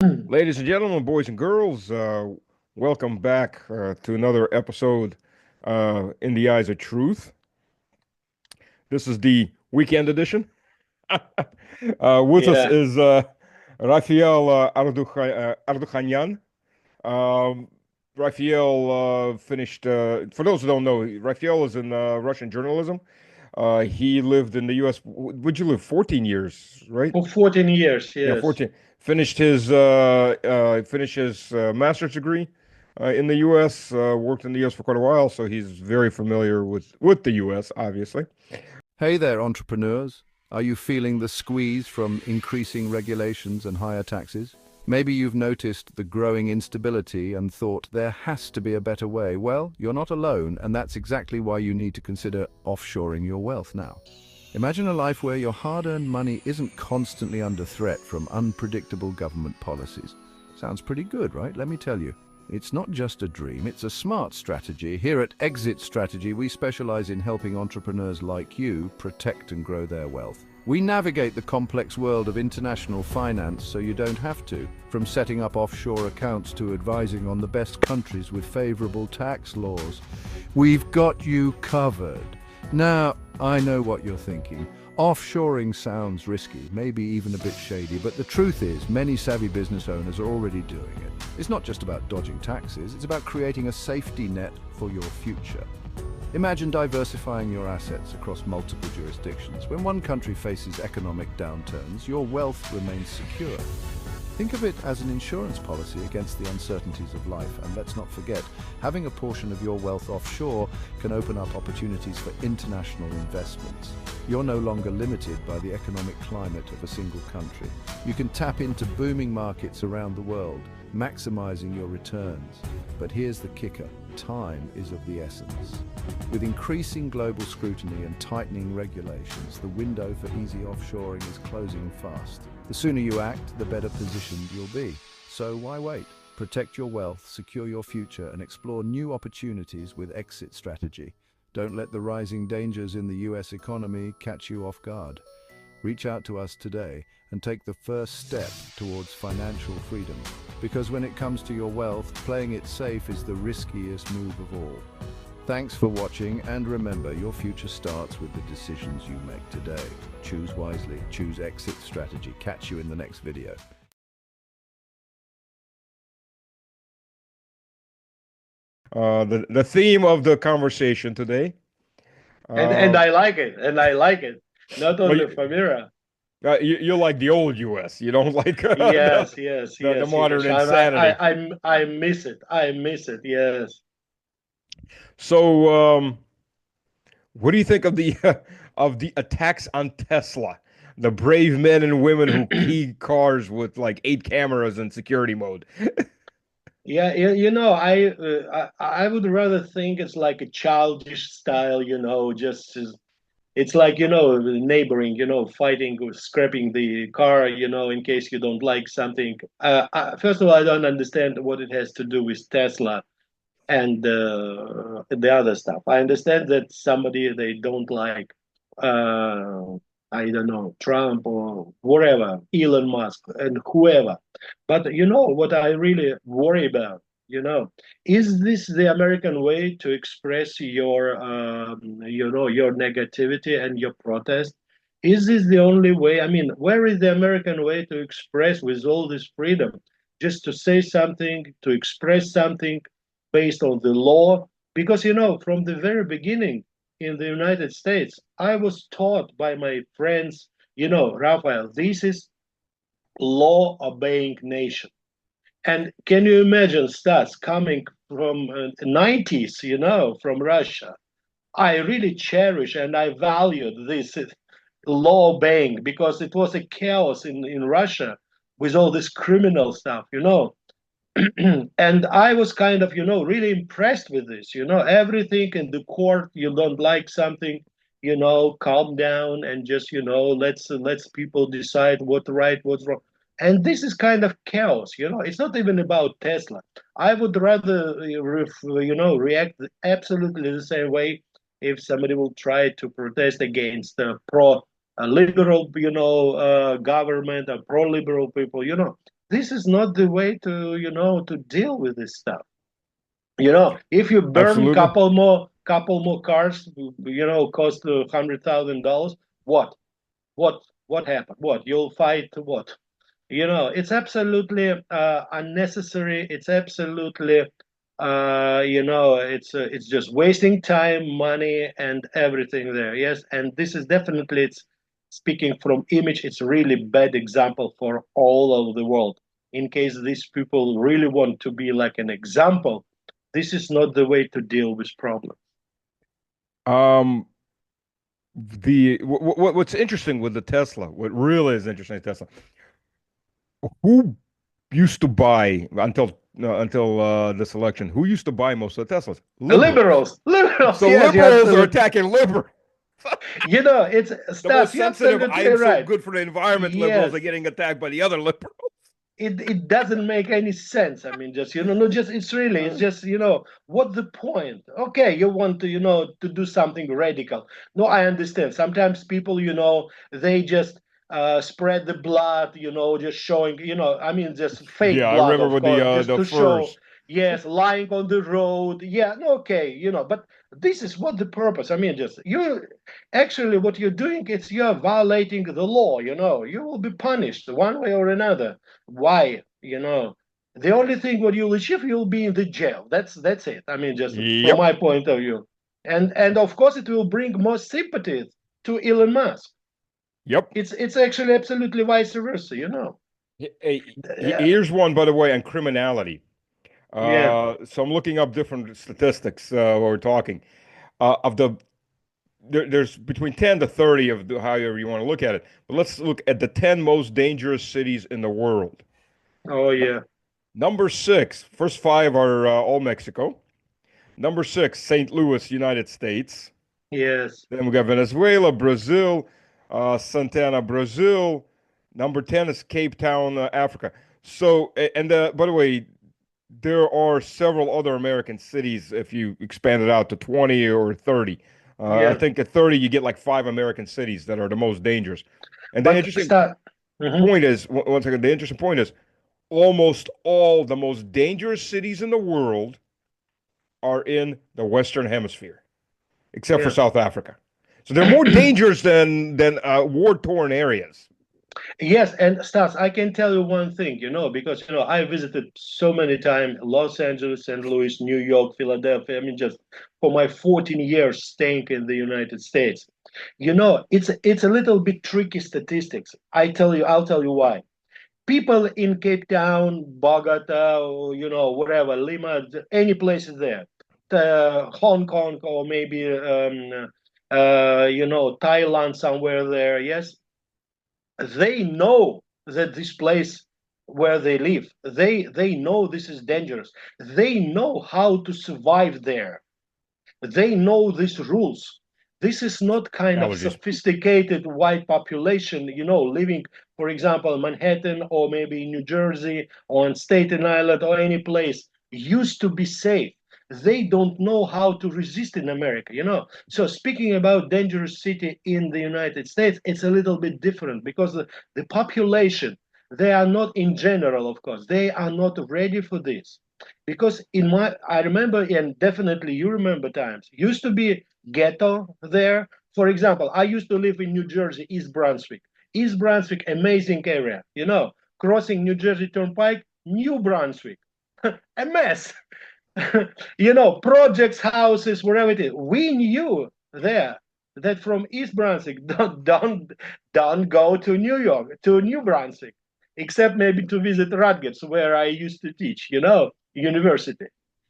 Ladies and gentlemen, boys and girls, welcome back to another episode in the Eyes of Truth. This is the weekend edition. With us Yeah. is Rafael Ordyhanyan. Um, Rafael finished, for those who don't know, Rafael is in Russian journalism. He lived in the U.S. Would you live 14 years, right? For 14 years, Yeah, yes. 14. Finished his master's degree in the U.S. Worked in the U.S. for quite a while, so he's very familiar with the U.S. Obviously. Hey there, entrepreneurs. Are you feeling the squeeze from increasing regulations and higher taxes? Maybe you've noticed the growing instability and thought there has to be a better way. Well, you're not alone, and that's exactly why you need to consider offshoring your wealth now. Imagine a life where your hard-earned money isn't constantly under threat from unpredictable government policies. Sounds pretty good, right? Let me tell you. It's not just a dream, it's a smart strategy. Here at Exit Strategy, we specialize in helping entrepreneurs like you protect and grow their wealth. We navigate the complex world of international finance so you don't have to, from setting up offshore accounts to advising on the best countries with favorable tax laws. We've got you covered. Now, I know what you're thinking. Offshoring sounds risky, maybe even a bit shady, but the truth is many savvy business owners are already doing it. It's not just about dodging taxes, it's about creating a safety net for your future. Imagine diversifying your assets across multiple jurisdictions. When one country faces economic downturns, your wealth remains secure. Think of it as an insurance policy against the uncertainties of life. And let's not forget, having a portion of your wealth offshore can open up opportunities for international investments. You're no longer limited by the economic climate of a single country. You can tap into booming markets around the world, maximizing your returns. But here's the kicker. Time is of the essence. With increasing global scrutiny and tightening regulations, the window for easy offshoring is closing fast. The sooner you act, the better positioned you'll be. So why wait? Protect your wealth, secure your future, and explore new opportunities with Exit Strategy. Don't let the rising dangers in the US economy catch you off guard. Reach out to us today and take the first step towards financial freedom. Because when it comes to your wealth, playing it safe is the riskiest move of all. Thanks for watching, and remember, your future starts with the decisions you make today. Choose wisely, choose Exit Strategy. Catch you in the next video. The theme of the conversation today. And Uh, I like it. And I like it. Not well, only Famira. you like the old U.S. You don't like Yes, yes, the yes, modern yes. insanity. I miss it. I miss it. Yes. So, what do you think of the of the attacks on Tesla? The brave men and women who key cars with like 8 cameras in security mode. Yeah, I would rather think it's like a childish style, it's like, neighboring, fighting or scrapping the car, in case you don't like something. First of all, I don't understand what it has to do with Tesla and the other stuff. I understand that somebody they don't like, uh, I don't know, Trump or whatever, Elon Musk and whoever. But what I really worry about, is this the American way to express your negativity and your protest? Is this the only way? I mean, where is the American way to express with all this freedom? Just to say something, to express something, based on the law. Because, from the very beginning in the United States, I was taught by my friends, Rafael, this is law obeying nation. And can you imagine Stas coming from 90s, from Russia? I really cherish and I valued this law obeying because it was a chaos in Russia with all this criminal stuff. And I was kind of, really impressed with this. Everything in the court, you don't like something, calm down and just, let's people decide what's right, what's wrong. And this is kind of chaos. It's not even about Tesla. I would rather, react absolutely the same way if somebody will try to protest against pro liberal, government or pro liberal people. this is not the way to, to deal with this stuff. If you burn Absolutely. couple more cars, cost $100,000. What happened? What you'll fight? What? It's absolutely unnecessary. It's absolutely, it's just wasting time, money, and everything there. Yes, and this is definitely, it's speaking from image. It's really bad example for all of the world. In case these people really want to be like an example, this is not the way to deal with problems. Um, what's interesting with the Tesla, what really is interesting with Tesla, who used to buy until this election, who used to buy most of the Teslas? Liberals. Liberals. So Yes, you're liberals are absolutely. attacking liberals. It's The Stas. most You're sensitive, I absolutely am so right. good for the environment liberals Yes, are getting attacked by the other liberals. it doesn't make any sense. I mean, just no, just it's just what the point? Okay, you want to to do something radical. No, I understand. Sometimes people they just spread the blood, just showing I mean just fake Yeah, I blood, remember of with course, just the to show. furs. Yes, lying on the road. Yeah, no, okay, but this is what the purpose. I mean, just you actually what you're doing is you're violating the law. You will be punished one way or another. Why? The only thing what you'll achieve, you'll be in the jail. That's it. I mean, just from Yep. my point of view. And of course it will bring more sympathy to Elon Musk. Yep. It's actually absolutely vice versa. Hey, Yeah. here's one, by the way, on criminality. Yeah. So I'm looking up different statistics while we're talking. Of there's between 10 to 30 of however you want to look at it. But let's look at the 10 most dangerous cities in the world. Oh No- yeah. Number six, first five are all Mexico. Number six, St. Louis, United States. Yes. Then we got Venezuela, Brazil, Santana, Brazil. Number 10 is Cape Town, Africa. So, and by the way, there are several other American cities if you expand it out to 20 or 30. I Yeah. think at 30 you get like five American cities that are the most dangerous. And the But interesting start. Mhm. point is, one second, the interesting point is almost all the most dangerous cities in the world are in the Western Hemisphere, except for Yeah. South Africa. So they're more dangerous than war-torn areas. Yes, and Stas, I can tell you one thing, because I visited so many times Los Angeles, St. Louis, New York, Philadelphia. I mean, just for my 14 years staying in the United States. It's a little bit tricky statistics. I'll tell you why. People in Cape Town, Bogota, or whatever, Lima, any places there, Hong Kong, or maybe Thailand somewhere there. Yes, they know that this place where they live, they know this is dangerous. They know how to survive there. They know these rules. This is not kind of Allergies. sophisticated white population, living, for example, in Manhattan or maybe in New Jersey or on Staten Island or any place used to be safe. They don't know how to resist in America. So speaking about dangerous city in the United States, it's a little bit different because the population, they are not in general, of course, they are not ready for this because I remember, and definitely you remember times used to be ghetto there. For example, I used to live in New Jersey, East Brunswick, amazing area, crossing New Jersey Turnpike, New Brunswick, a mess. Projects, houses, wherever it is. We knew there that from East Brunswick, don't go to New York, to New Brunswick, except maybe to visit Rutgers, where I used to teach, university.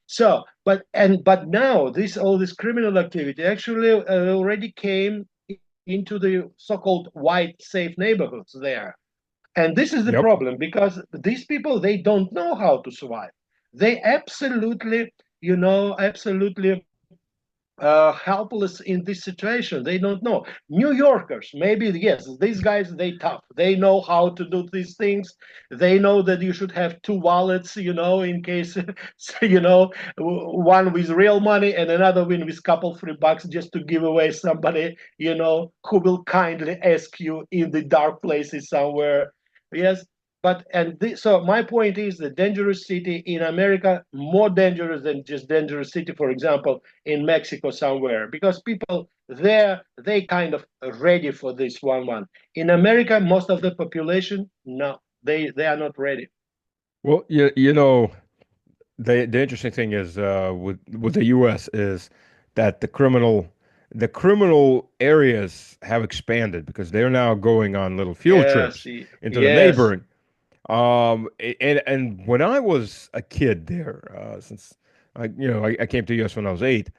So, but now all this criminal activity actually already came into the so-called white safe neighborhoods there. And this is the Yep. problem because these people, they don't know how to survive. They absolutely, absolutely helpless in this situation. They don't know. New Yorkers, maybe, yes, these guys, they tough. They know how to do these things. They know that you should have two wallets, in case, one with real money and another one with couple free bucks just to give away somebody, who will kindly ask you in the dark places somewhere. Yes. But so my point is the dangerous city in America more dangerous than just dangerous city, for example, in Mexico somewhere, because people there they kind of ready for this one. In America, most of the population, no, they are not ready. Well, you know, the interesting thing is with the U.S. is that the criminal areas have expanded because they're now going on little field Yes, trips into the yes, neighboring. And when I was a kid there, since I came to the U.S. when I was 8,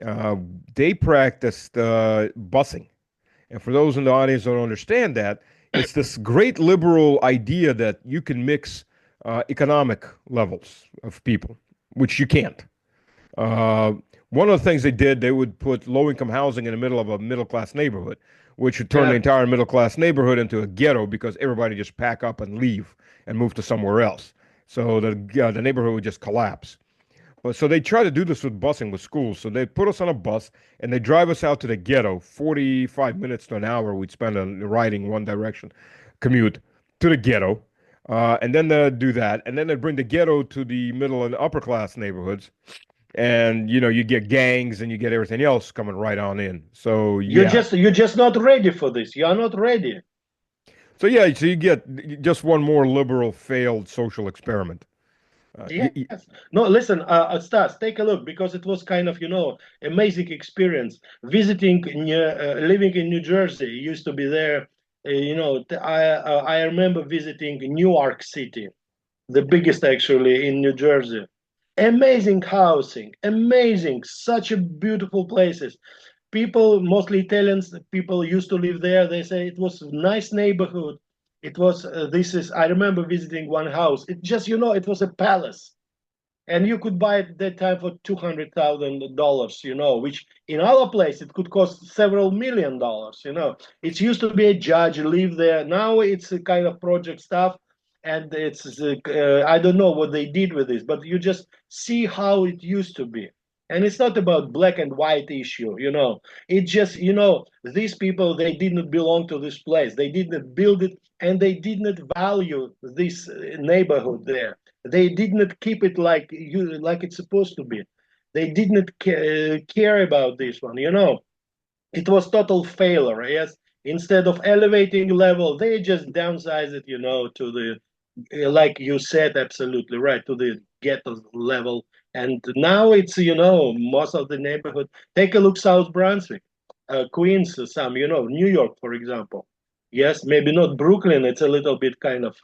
uh, they practiced busing. And for those in the audience who don't understand that, it's this great liberal idea that you can mix economic levels of people, which you can't. Uh, One of the things they did, they would put low income housing in the middle of a middle class neighborhood, which would turn the yeah. entire middle class neighborhood into a ghetto because everybody just pack up and leave and move to somewhere else. So the neighborhood would just collapse. But so they try to do this with busing with schools. So they put us on a bus and they drive us out to the ghetto. 45 minutes to an hour we'd spend on riding one direction commute to the ghetto. And then they do that. And then they bring the ghetto to the middle and upper class neighborhoods. And you get gangs and you get everything else coming right on in. So yeah. You're just not ready for this. You are not ready. So yeah, so you get just one more liberal failed social experiment. Uh, y- Yes. y- No, listen, Stas, take a look because it was kind of, amazing experience. Living in New Jersey, used to be there. I remember visiting Newark City, the biggest actually in New Jersey. Amazing housing, amazing, such a beautiful places. People, mostly Italians, people used to live there. They say it was a nice neighborhood. It was, I remember visiting one house. It just, it was a palace and you could buy it at that time for $200,000, which in other place it could cost several $1 million. It used to be a judge live there. Now it's a kind of project stuff, and I don't know what they did with this, but you just see how it used to be. And it's not about black and white issue. It just these people they didn't belong to this place. They didn't build it, and they didn't value this neighborhood there. They did not keep it like it's supposed to be. They did not care about this one. It was total failure. Yes, instead of elevating level, they just downsize it. To the like you said, absolutely right, to the ghetto level. And now it's most of the neighborhood. Take a look, South Brunswick, Queens, some New York, for example. Yes, maybe not Brooklyn. It's a little bit kind of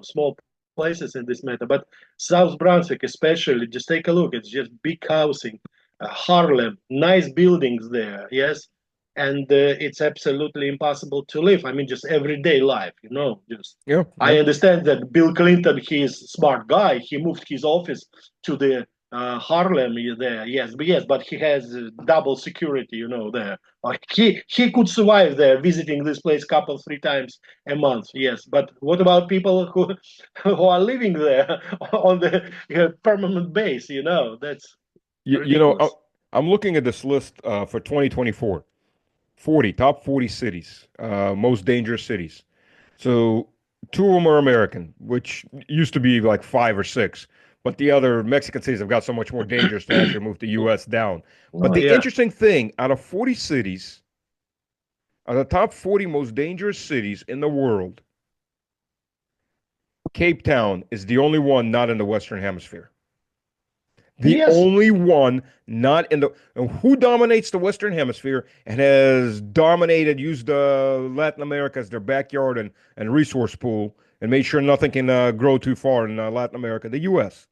small places in this matter, but South Brunswick especially. Just take a look. It's just big housing, Harlem, nice buildings there. Yes, and it's absolutely impossible to live. I mean, just everyday life. Just yeah, I yeah. understand that Bill Clinton, he's a smart guy. He moved his office to the Harlem there. Yes, but he has double security, there. Like he could survive there, visiting this place couple 3 times a month. Yes, but what about people who are living there on the permanent base? That's You know, ridiculous. I'm looking at this list for 2024. 40 top 40 cities, most dangerous cities. So two of them are American, which used to be like 5 or 6, but the other Mexican cities have got so much more dangerous to actually move the U.S. down. But Oh the yeah. interesting thing, out of 40 cities, out of the top 40 most dangerous cities in the world, Cape Town is the only one not in the Western Hemisphere. The Yes, only one not in the and who dominates the Western Hemisphere and has dominated, used Latin America as their backyard and resource pool and made sure nothing can grow too far in Latin America, the U.S.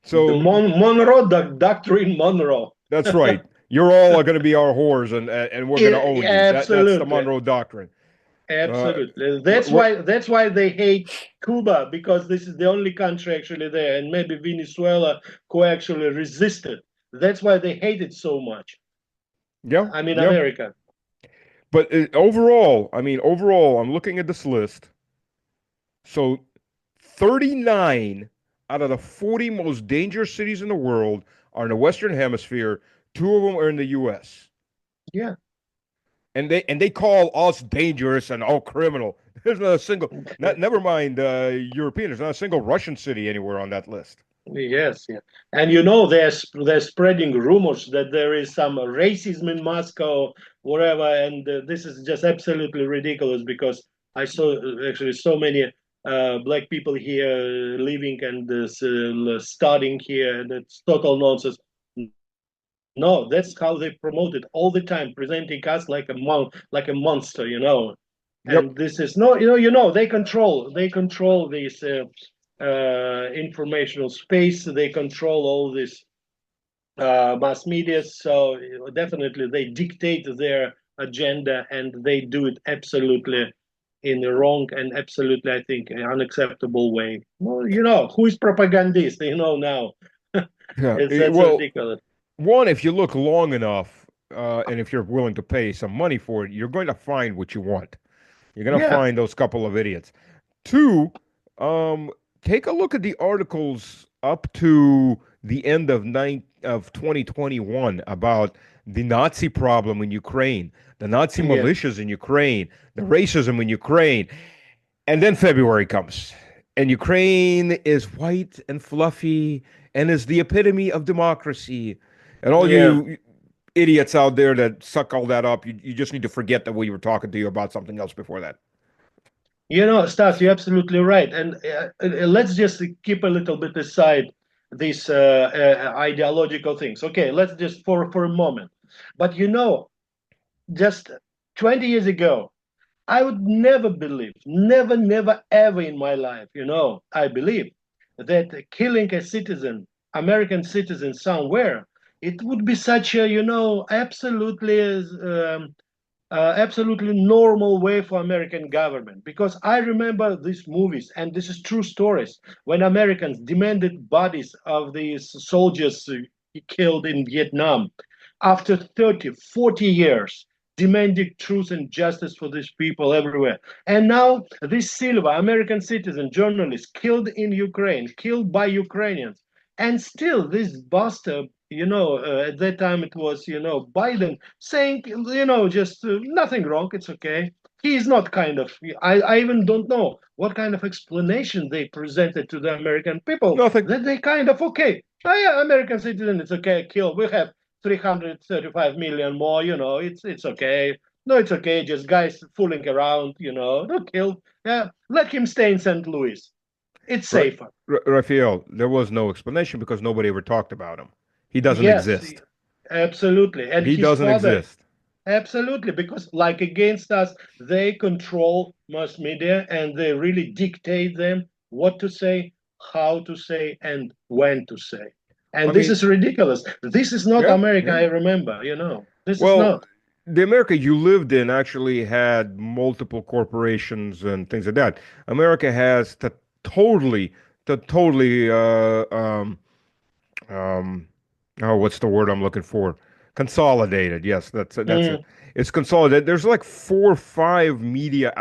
the So Monroe Doctrine Monroe. that's right. You're all going to be our whores and we're going to own you. That's the Absolutely. Monroe Doctrine. Uh, Absolutely. wh- That's wh- why they hate Cuba because this is the only country actually there, and maybe Venezuela who actually resisted. That's why they hate it so much. yeah, I mean, yeah. America. But overall, I mean, overall, I'm looking at this list. So 39 out of the 40 most dangerous cities in the world are in the Western Hemisphere. Two of them are in the U.S. Yeah. and they call us dangerous and all criminal. There's not a single, never mind European. There's not a single Russian city anywhere on that list. Yes, yeah. And you know they're spreading rumors that there is some racism in Moscow, wherever, and this is just absolutely ridiculous because I saw actually so many black people here living and studying here, and it's total nonsense. No, that's how they promote it all the time, presenting us like like a monster, you know. Yep. And this is no, they control this informational space. They control all this mass media. So definitely they dictate their agenda, and they do it absolutely in the wrong and absolutely, I think, unacceptable way. Well, who is propagandist? Now. Yeah. That's Well, ridiculous. one, if you look long enough, and if you're willing to pay some money for it, you're going to find what you want. You're going to Yeah, find those couple of idiots. Two, um, take a look at the articles up to the end of 2021 about the Nazi problem in Ukraine, the Nazi yeah, militias in Ukraine, the racism in Ukraine. And then February comes, and Ukraine is white and fluffy and is the epitome of democracy. And all yeah. you idiots out there that suck all that up, you just need to forget that we were talking to you about something else before that. Stas, you're absolutely right. And let's just keep a little bit aside these ideological things. Okay, let's just for a moment. But just 20 years ago, I would never believe, never, never, ever in my life, I believe that killing a citizen, American citizen somewhere, it would be such a, absolutely normal way for American government, because I remember these movies, and this is true stories, when Americans demanded bodies of these soldiers killed in Vietnam after 30, 40 years, demanding truth and justice for these people everywhere. And now this Silva, American citizen journalist, killed in Ukraine, killed by Ukrainians, and still this bastard, at that time it was, Biden saying, just nothing wrong, it's okay. He is not kind of, I even don't know what kind of explanation they presented to the American people, Nothing. that they kind of, okay, oh yeah, American citizen, it's okay, kill. We have 335 million more, it's okay. No, it's okay, just guys fooling around, not kill. Yeah, let him stay in St. Louis. It's Right. safer. Raphael, there was no explanation because nobody ever talked about him. He doesn't Yes, exist. absolutely. And He his doesn't father, exist. absolutely, because like against us, they control mass media and they really dictate them what to say, how to say, and when to say. I And this mean, is ridiculous. This is not yeah, America, yeah. I remember, This is Well, not. the America you lived in actually had multiple corporations and things like that. America has to totally, um, oh, what's the word I'm looking for? Consolidated. Yes, that's it. Mm, It's consolidated. There's like four or five media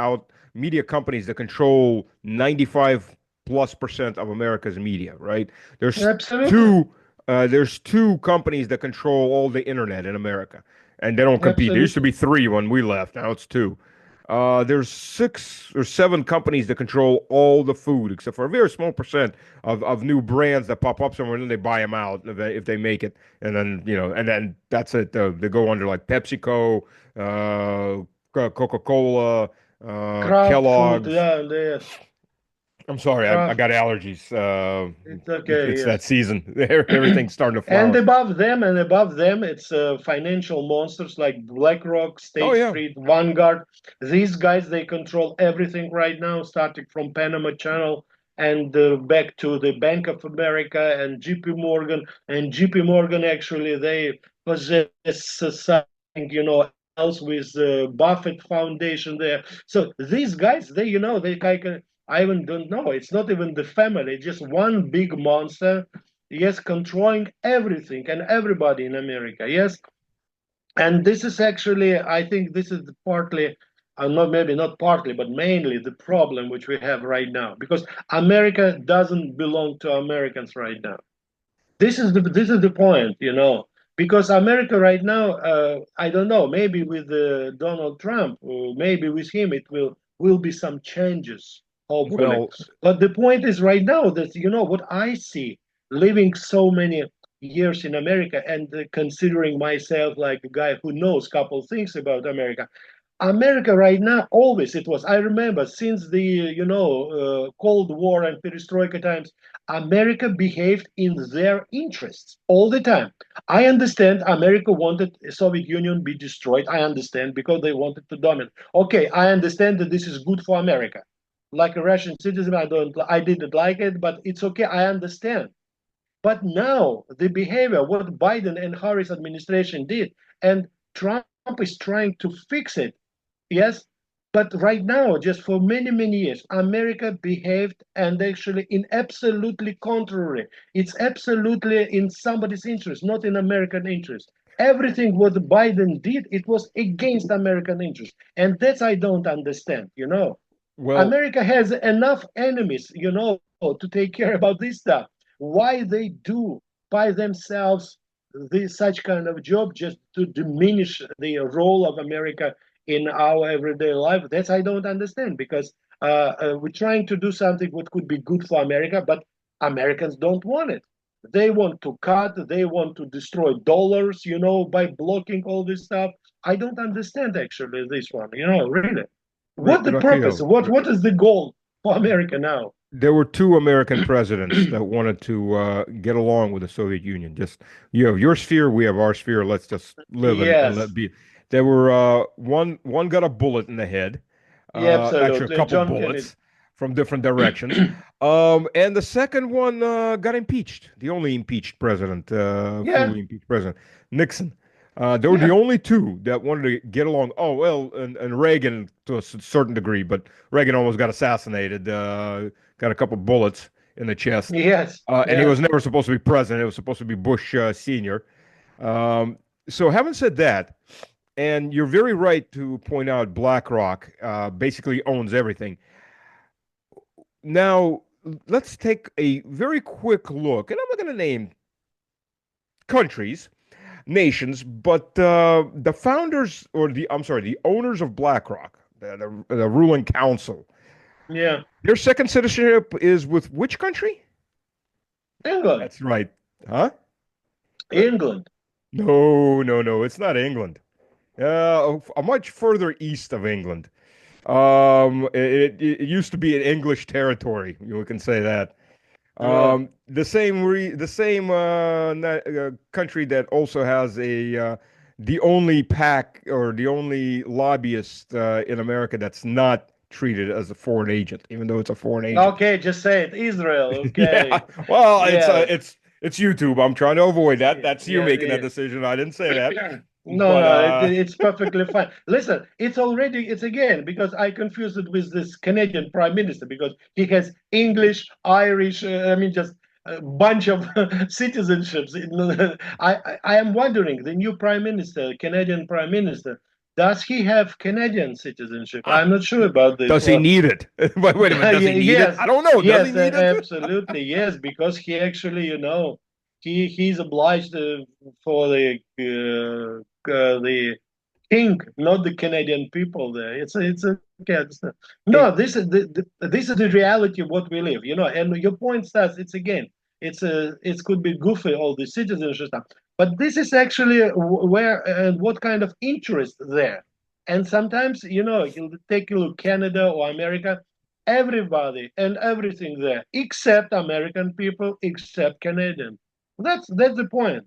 companies that control 95+% of America's media, right? There's absolutely. two there's two companies that control all the internet in America, and they don't compete. There used to Absolutely. be three when we left. Now it's two. There's six or seven companies that control all the food, except for a very small percent of new brands that pop up somewhere, and then they buy them out if they make it, and then and then that's it. They go under like PepsiCo, Coca-Cola, Craft food, Kellogg's. yeah, yes. I'm sorry, I Craft, got allergies. it's It, okay, it's that yes. season. Everything's starting to And flower. above them, it's financial monsters like BlackRock, Oh State yeah, Street, Vanguard. These guys, they control everything right now, starting from Panama Channel and back to the Bank of America and JP Morgan. And JP Morgan, actually, they possess something, else with Buffett Foundation there. So these guys, they kind of, I even don't know. It's not even the family, just one big monster, yes, controlling everything and everybody in America, yes. And this is actually, I think this is partly, not maybe not partly, but mainly the problem which we have right now, because America doesn't belong to Americans right now. This is the point. because America right now, I don't know, maybe with Donald Trump, or maybe with him, it will be some changes, hopefully. Well, But the point is right now that what I see, living so many years in America and considering myself like a guy who knows a couple things about America. America right now, always it was. I remember since the Cold War and Perestroika times, America behaved in their interests all the time. I understand America wanted the Soviet Union be destroyed. I understand because they wanted to dominate. Okay, I understand that this is good for America. Like a Russian citizen, I didn't like it, but it's okay. I understand. But now the behavior, what Biden and Harris administration did, and Trump is trying to fix it. Yes, but right now, just for many, many years, America behaved and actually in absolutely contrary. It's absolutely in somebody's interest, not in American interest. Everything what Biden did, it was against American interest. And that's I don't understand. well, America has enough enemies, to take care about this stuff. Why they do by themselves such kind of job just to diminish the role of America in our everyday life? That's I don't understand because we're trying to do something what could be good for America, but Americans don't want it. They want to cut, they want to destroy dollars, by blocking all this stuff. I don't understand actually this one, really. What the purpose? Raphael, What is the goal for America now? there were two American presidents that wanted to get along with the Soviet Union. Just you have your sphere, we have our sphere. Let's just live and let Yes, be. There were one got a bullet in the head, yeah, actually a absolutely. couple John Kennedy. bullets from different directions. And the second one got impeached. The only impeached president, Yeah, fully impeached president, Nixon. They were the yeah, only two that wanted to get along. Oh well, and Reagan to a certain degree, but Reagan almost got assassinated. Got a couple bullets in the chest. yes, And he yeah. was never supposed to be president. It was supposed to be Bush Sr. Um, so, having said that, and you're very right to point out BlackRock basically owns everything. Now, let's take a very quick look, and I'm not going to name countries, nations, but the founders, or I'm sorry, the owners of BlackRock, the ruling council, Yeah. their second citizenship is with which country? England, That's right. Huh? Uh, England. No, no, no. It's not England. Much further east of England. It used to be an English territory. We can say that. Oh, The same country that also has the only pack or the only lobbyist in America that's not treated as a foreign agent, even though it's a foreign agent. okay, just say it. Israel. Yeah. Okay. Well, Yes. it's YouTube. I'm trying to avoid that. That's you Yeah. making that decision. I didn't say that. No, But no, it's perfectly fine. Listen, it's again because I confused it with this Canadian Prime Minister because he has English, Irish, I mean, just a bunch of citizenships. I am wondering, the new Prime Minister, Canadian Prime Minister, does he have Canadian citizenship? I'm not sure about this does he one. need it? Wait a minute. Does he need it? Yes, I don't know. Does he yes, need it? absolutely, yes, because he actually, he's obliged for the king, not the Canadian people. There, it's okay. Hey, No, this is the reality of what we live. And your point starts. It's again, it could be goofy all the citizenship stuff, but this is actually where and what kind of interest there. And sometimes, you take a look Canada or America, everybody and everything there, except American people, except Canadian. That's the point.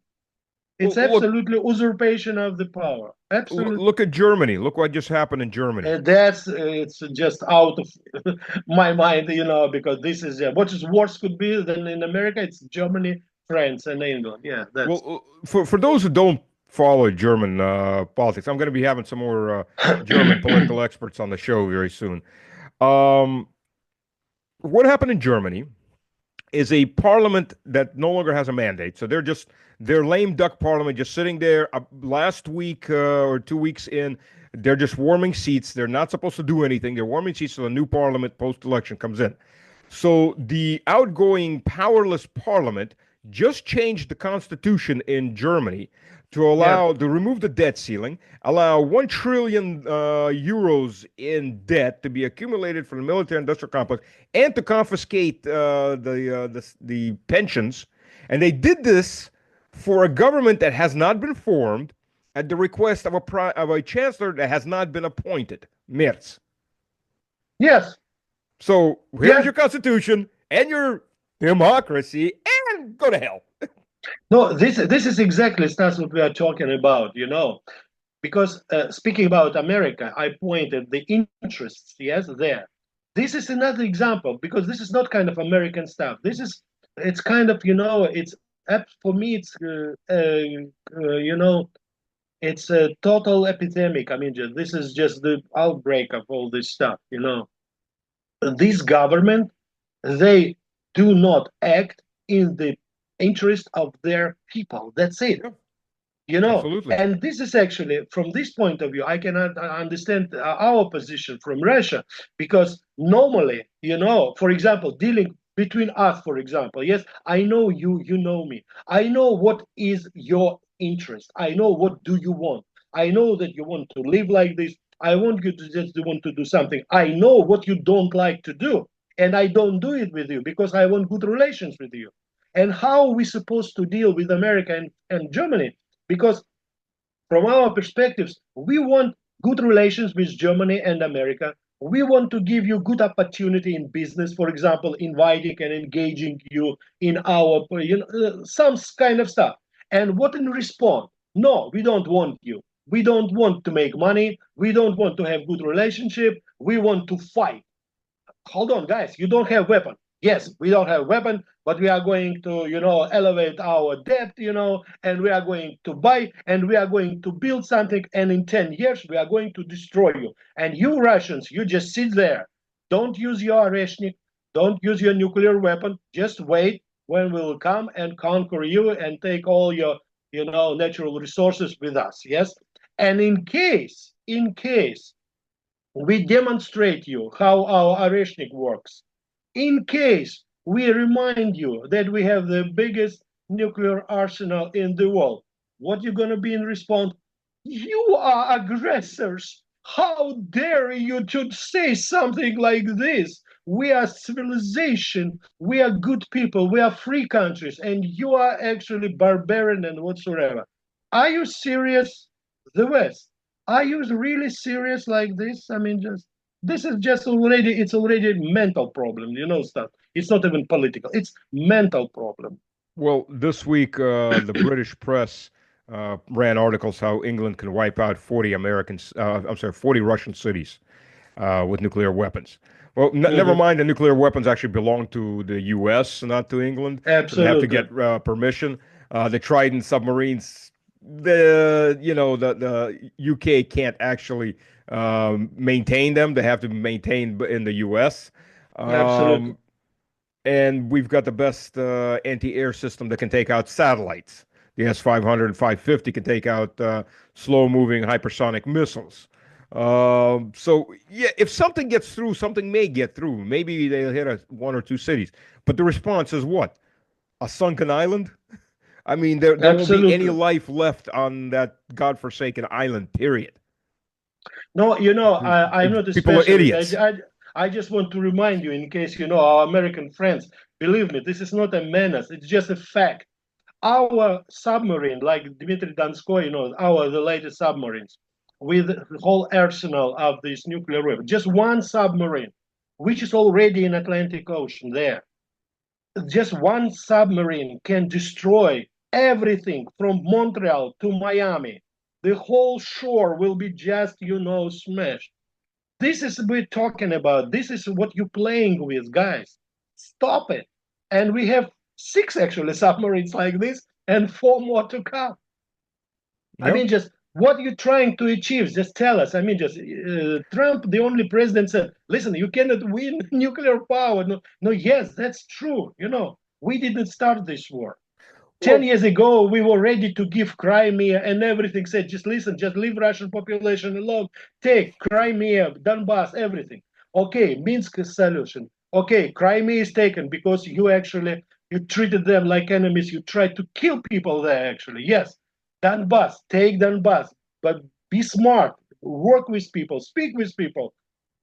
It's look, absolutely usurpation of the power. Absolutely. look at Germany. Look what just happened in Germany. That's it's just out of my mind, because this is what is worse could be than in America. It's Germany, France, and England. Yeah, that's Well, for those who don't follow German politics, I'm going to be having some more German political experts on the show very soon. Um, what happened in Germany is a parliament that no longer has a mandate. So they're lame duck parliament just sitting there. Last week or 2 weeks in, they're just warming seats. They're not supposed to do anything. They're warming seats so the new parliament post election comes in. So the outgoing powerless parliament just changed the constitution in Germany to Yeah. allow to remove the debt ceiling, allow 1 trillion euros in debt to be accumulated from the military-industrial complex, and to confiscate the pensions. And they did this for a government that has not been formed at the request of a chancellor that has not been appointed, Merz. Yes. So here's Yeah. your constitution and your democracy, and go to hell. No, this is exactly, Stas, what we are talking about, because speaking about America, I pointed the interests, yes, there. This is another example because this is not kind of American stuff. It's kind of, it's for me, it's a total epidemic. I mean, this is just the outbreak of all this stuff. This government, they do not act in the interest of their people. That's it. Absolutely. And this is actually, from this point of view, I cannot understand our position from Russia, because normally, for example, dealing between us, for example, yes, I know you, you know me, I know what is your interest, I know what do you want, I know that you want to live like this, I want you to just want to do something, I know what you don't like to do, and I don't do it with you because I want good relations with you. And how are we supposed to deal with America and Germany? Because from our perspectives, we want good relations with Germany and America. We want to give you good opportunity in business, for example, inviting and engaging you in our, some kind of stuff. And what in response? No, we don't want you. We don't want to make money. We don't want to have good relationship. We want to fight. Hold on, guys, you don't have weapon. Yes, we don't have weapon, but we are going to, elevate our debt, and we are going to buy, and we are going to build something, and in 10 years, we are going to destroy you. And you Russians, you just sit there. Don't use your Oreshnik, don't use your nuclear weapon. Just wait when we will come and conquer you and take all your, natural resources with us. Yes. And in case we demonstrate you how our Oreshnik works. In case we remind you that we have the biggest nuclear arsenal in the world, what you going to be in response? You are aggressors. How dare you to say something like this? We are civilization. We are good people. We are free countries. And you are actually barbarian and whatsoever. Are you serious? The West. Are you really serious like this? I mean, this is just it's already a mental problem, stuff. It's not even political. It's mental problem. Well, this week, the British press ran articles how England can wipe out 40 40 Russian cities with nuclear weapons. Well, never Mm-hmm. mind, the nuclear weapons actually belong to the U.S., not to England, so they have to Absolutely. get permission. The Trident submarines, the UK can't actually maintain them. They have to be maintained in the U.S. Absolutely. Um, and we've got the best anti-air system that can take out satellites. The S-500 and 550 can take out slow-moving hypersonic missiles. So yeah, if something gets through, something may get through. Maybe they'll hit one or two cities. But the response is what? A sunken island? I mean, there won't be any Absolutely. life left on that godforsaken island, period. No, I'm not a People are specialist. idiots. I just want to remind you, in case our American friends, believe me, this is not a menace. It's just a fact. Our submarine, like Dmitry Donskoy, the latest submarines, with the whole arsenal of this nuclear weapon, just one submarine, which is already in Atlantic Ocean there. Just one submarine can destroy everything from Montreal to Miami. The whole shore will be just, smashed. This is what we're talking about. This is what you're playing with, guys. Stop it. And we have 6 actually submarines like this and 4 more to come. I Yep. mean, just what you're trying to achieve, just tell us. I mean, just Trump, the only president, said, listen, you cannot win nuclear power. No, no, yes, that's true. We didn't start this war. 10 Well, years ago, we were ready to give Crimea and everything. Said, just listen, just leave Russian population alone. Take Crimea, Donbass, everything. Okay, Minsk solution. Okay, Crimea is taken because you actually You treated them like enemies. You tried to kill people there, actually. Yes, Donbass, take Donbass, but be smart. Work with people, speak with people.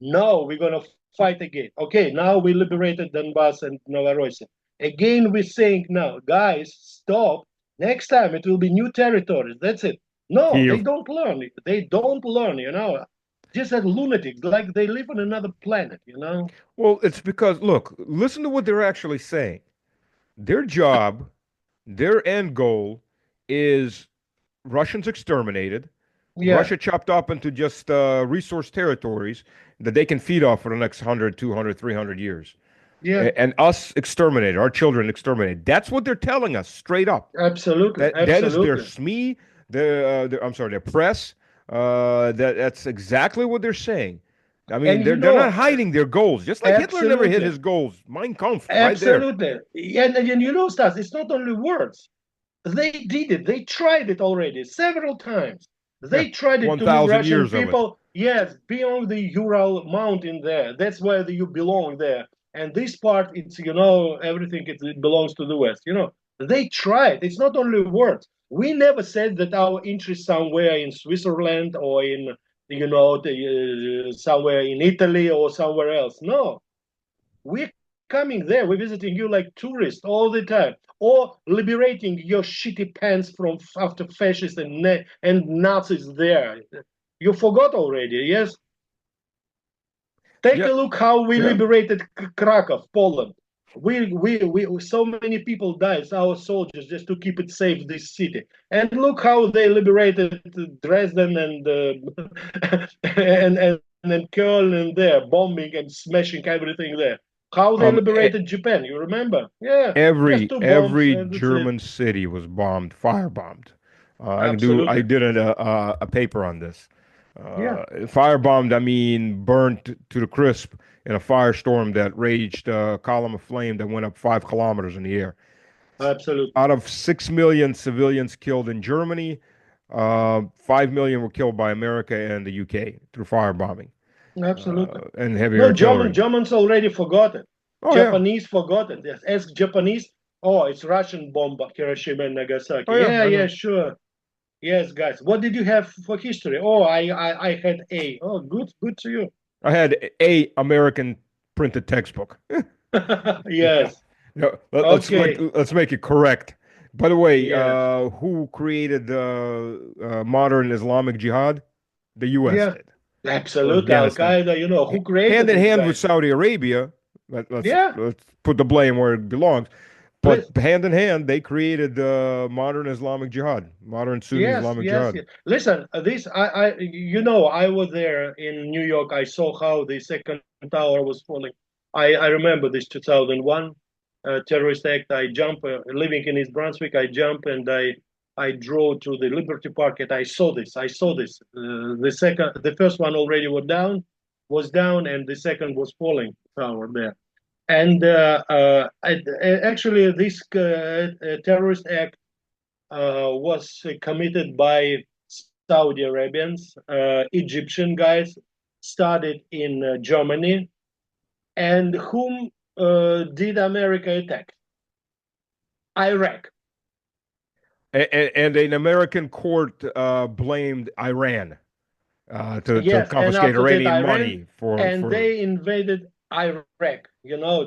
No, we're going to fight again. Okay, now we liberated Donbass and Novorossiya. Again, we're saying, no, guys, stop. Next time it will be new territories. That's it. No, they Kiev. don't learn. They don't learn, Just as lunatics, like they live on another planet. Well, it's because, look, listen to what they're actually saying. Their job, their end goal is Russians exterminated, Yeah, Russia chopped up into just resource territories that they can feed off for the next 100, 200, 300 years. yeah, And us exterminated, our children exterminated. That's what they're telling us straight up. absolutely, That is their absolutely. SME, I'm sorry, their press. That's exactly what they're saying. I mean, And they're not hiding their goals. Just like Hitler never hid absolutely, his goals. Mein Kampf, right there. absolutely. And Stas, it's not only words. They did it. They tried it already several times. Yeah, They tried it to make 1,000 Russian years of it. people, yes, beyond the Ural mountain there. That's where you belong there. And this part, it's, everything it belongs to the West. They tried. It's not only words. We never said that our interest somewhere in Switzerland or in, somewhere in Italy or somewhere else. No, we're coming there. We're visiting you like tourists all the time, or liberating your shitty pants from after fascists and Nazis there. You forgot already, yes? Take Yeah, a look how we yeah. liberated Krakow, Poland. We so many people died, our soldiers, just to keep it safe, this city. And look how they liberated Dresden and Köln there, bombing and smashing everything there. How they Um, e- liberated Japan, you remember? Yeah, just every two bombs, every and that's it. German city was bombed, firebombed. I Absolutely. did a paper on this. Yeah, Firebombed, I mean, burnt to the crisp in a firestorm that raged a column of flame that went up 5 kilometers in the air. absolutely. Out of 6 million civilians killed in Germany, 5 million were killed by America and the UK through firebombing Absolutely. and heavy No, artillery. Germans already forgot it. Oh yeah, Japanese forgot it. Yes. Ask Japanese. Oh, it's Russian bomb, Hiroshima and oh Nagasaki. yeah, Yeah, I yeah, know. sure. Yes, guys. What did you have for history? Oh, I had A. Oh, good to you. I had a American printed textbook. Yeah. Yes. No, Okay. let's make it correct. By the way, Yes. who created modern Islamic Jihad? The U.S. Yeah. did for Absolutely. Al Afghanistan, Qaeda. Who hand created in these hand with guys? Saudi Arabia. Yeah. Let's put the blame where it belongs. But Please. hand in hand, they created modern Islamic Jihad, modern Sunni Yes, Islamic yes, Jihad. yes. Listen, this I was there in New York. I saw how the second tower was falling. I remember this 2001 terrorist act. I jump, living in East Brunswick. I jump and I drove to the Liberty Park and I saw this. I saw this. The first one already was down, and the second was falling tower there. And actually, this terrorist act was committed by Saudi Arabians, Egyptian guys, started in Germany, and whom did America attack? Iraq. And an American court blamed Iran to Yes, and confiscate after that, Iranian Iran, money and for they invaded Iraq.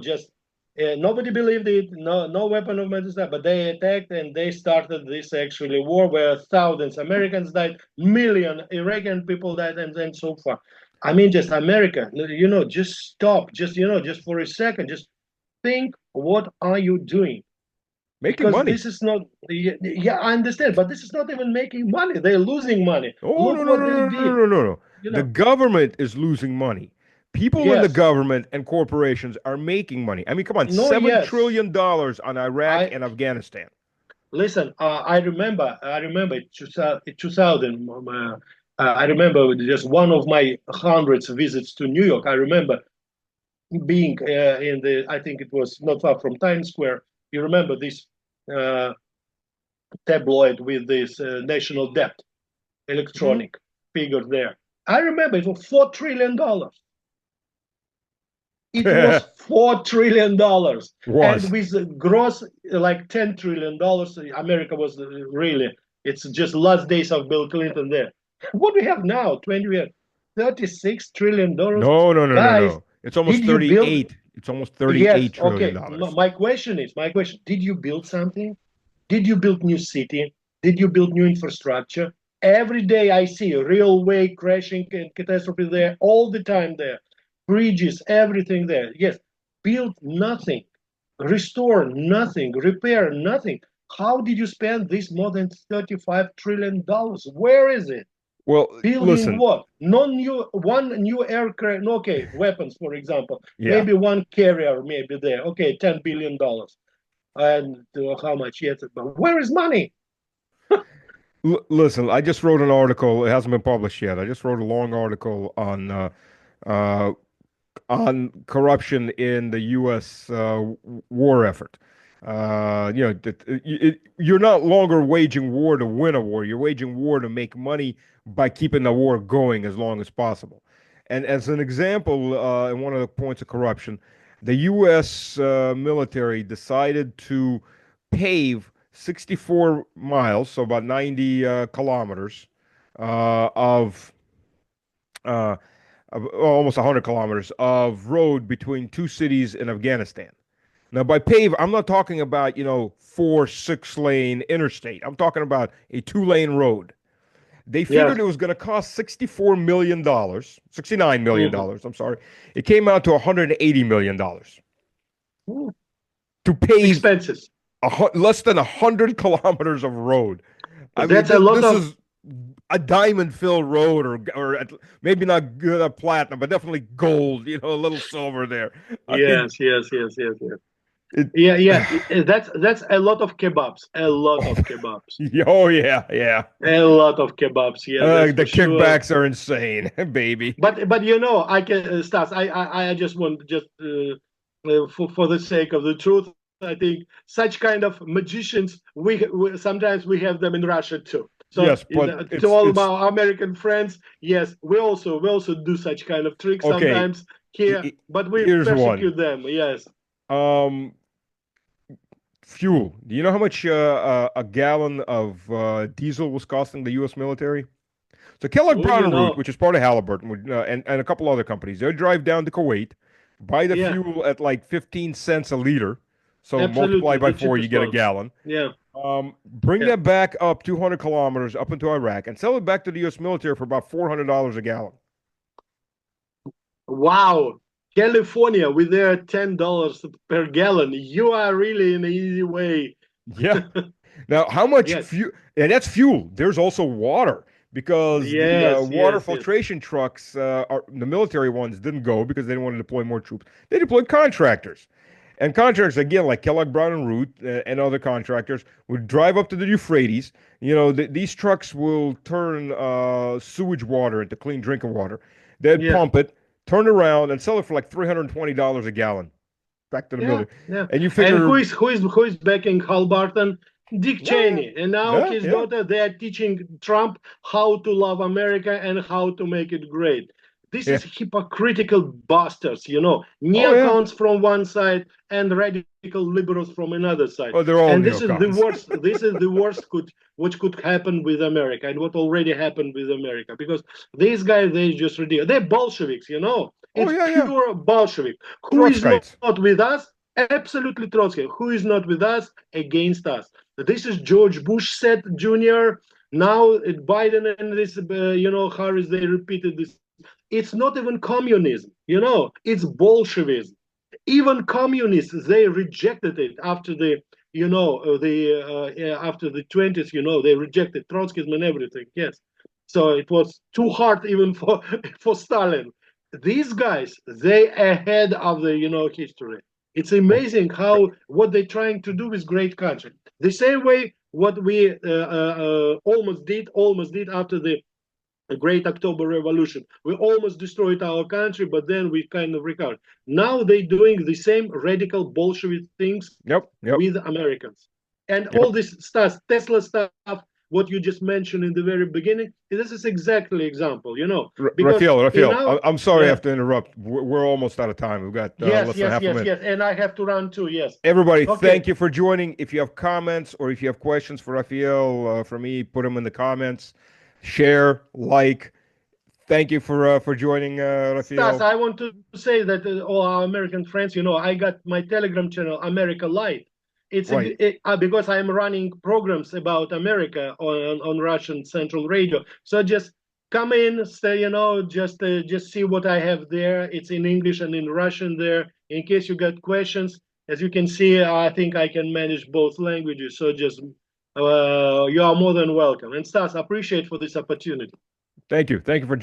Just nobody believed it. No weapon of mass destruction, but they attacked and they started this actually war where thousands Americans died, million Iraqi people died, and so far. I mean, just America. Just stop. Just for a second. Just think. What are you doing? making Because money. this is not. Yeah, I understand, but this is not even making money. They're losing money. Oh, Look no, no, what no, they no, no, did. no, no, no. You The know. government is losing money. People in the Yes. government and corporations are making money. I mean, come on, No, $7 yes. trillion dollars on Iraq I and Afghanistan. listen. I remember in 2000. I remember just one of my hundreds visits to New York. I remember being in the. I think it was not far from Times Square. You remember this uh, tabloid with this national debt, Hmm. electronic figure there. I remember it was $4 trillion. It was $4 trillion. And Was. with gross like $10 trillion, America was really, it's just last days of Bill Clinton there. What do we have now? 20 years, $36 trillion. No, no, no, no, Guys, no. It's almost did you build? 38. It's almost Yes, 38 trillion okay. dollars. My question, did you build something? Did you build new city? Did you build new infrastructure? Every day I see railway crashing and catastrophe there, all the time there. Bridges, everything there. Yes, build nothing, restore nothing, repair nothing. How did you spend this more than $35 trillion? Where is it? Well, Building listen. what? One new aircraft, okay, weapons, for example. Yeah. Maybe one carrier, maybe there. Okay, $10 billion. And how much yet? But where is money? Listen, I just wrote an article. It hasn't been published yet. I just wrote a long article uh, on corruption in the U.S. War effort. You're not longer waging war to win a war. You're waging war to make money by keeping the war going as long as possible. And as an example, in one of the points of corruption, the U.S. Military decided to pave 64 miles, so about 90 kilometers of almost 100 kilometers of road between two cities in Afghanistan. Now, by pave, I'm not talking about, 4, 6 lane interstate. I'm talking about a 2 lane road. They Yes. figured it was going to cost $64 million, $69 million, Mhm. I'm sorry. It came out to $180 million to pave Expenses. less than 100 kilometers of road. I mean, That's a lot this of. is a diamond filled road, maybe not good at platinum, but definitely gold. A little silver there. I mean, Yes, yes, yes, yes, yes. it. Yeah, yeah. That's a lot of kebabs. A lot of kebabs. Oh yeah, yeah. A lot of kebabs. Yeah, that's The for sure. kickbacks are insane, baby. But I can Stas. I just want just for the sake of the truth. I think such kind of magicians we sometimes we have them in Russia too. So Yes, but to it's all of it's our American friends, yes, we also do such kind of tricks okay. sometimes here, but we Here's one. persecute them. Yes. Um, Fuel. Do you know how much a gallon of diesel was costing the U.S. military? So Kellogg Oh, Brown and Root, which is part of Halliburton, and a couple other companies, they drive down to Kuwait, buy the yeah, fuel at like 15 cents a liter. So multiply absolutely by the four, you cheapest get a one. gallon. Yeah, Bring yeah. that back up 200 kilometers up into Iraq and sell it back to the U.S. military for about $400 a gallon. Wow. California with their $10 per gallon. You are really in an easy way. Yeah. Now, how much Yes, fuel? And that's fuel. There's also water because the yes, water yes, yes. filtration trucks, the military ones, didn't go because they didn't want to deploy more troops. They deployed contractors. And contractors, again, like Kellogg Brown and Root and other contractors, would drive up to the Euphrates. These trucks will turn sewage water into clean drinking water. They'd Yeah, pump it, turn around, and sell it for like $320 a gallon back to the yeah, military. yeah. And you And who figure, is who is who is backing Hal Barton? Dick yeah, yeah, Cheney. And now yeah, his yeah, daughter, they are teaching Trump how to love America and how to make it great. This yeah. is hypocritical bastards, Oh, yeah. neocons from one side and radical liberals from another side. Oh, they're all And this is the neocons. worst. This is the worst which could happen with America and what already happened with America because these guys they just ridiculous. They're Bolsheviks. Oh, It's yeah, yeah. pure Bolshevik. Who is Trotskyites. not with us? Absolutely Trotsky. Who is not with us? Against us. This is George Bush said Jr. Now Biden and Harris, they repeated this. It's not even communism, it's Bolshevism. Even communists, they rejected it after after the 20s, they rejected Trotskyism and everything. Yes. So it was too hard even for for Stalin. These guys, they ahead of the history. It's Oh, amazing how what they're trying to do with great country. The same way what we almost did after the Great October Revolution. We almost destroyed our country, but then we kind of recovered. Now they're doing the same radical Bolshevik things yep, yep, with Americans. And all yep. this stuff, Tesla stuff, what you just mentioned in the very beginning. This is exactly example, because Rafael, I'm sorry I yeah, have to interrupt. We're almost out of time. We've got yes, less than yes, half a yes, minute. yes, and I have to run too. Yes. Everybody, Okay. thank you for joining. If you have comments or if you have questions for Rafael, for me, put them in the comments. Share, like. Thank you for joining, Stas, Rafael. I want to say that all our American friends, I got my Telegram channel, America Light. It's Right. because I'm running programs about America on Russian Central Radio. So just come in, stay, just see what I have there. It's in English and in Russian there. In case you got questions, as you can see, I think I can manage both languages. So just you are more than welcome. And Stas, appreciate for this opportunity. Thank you. Thank you for joining.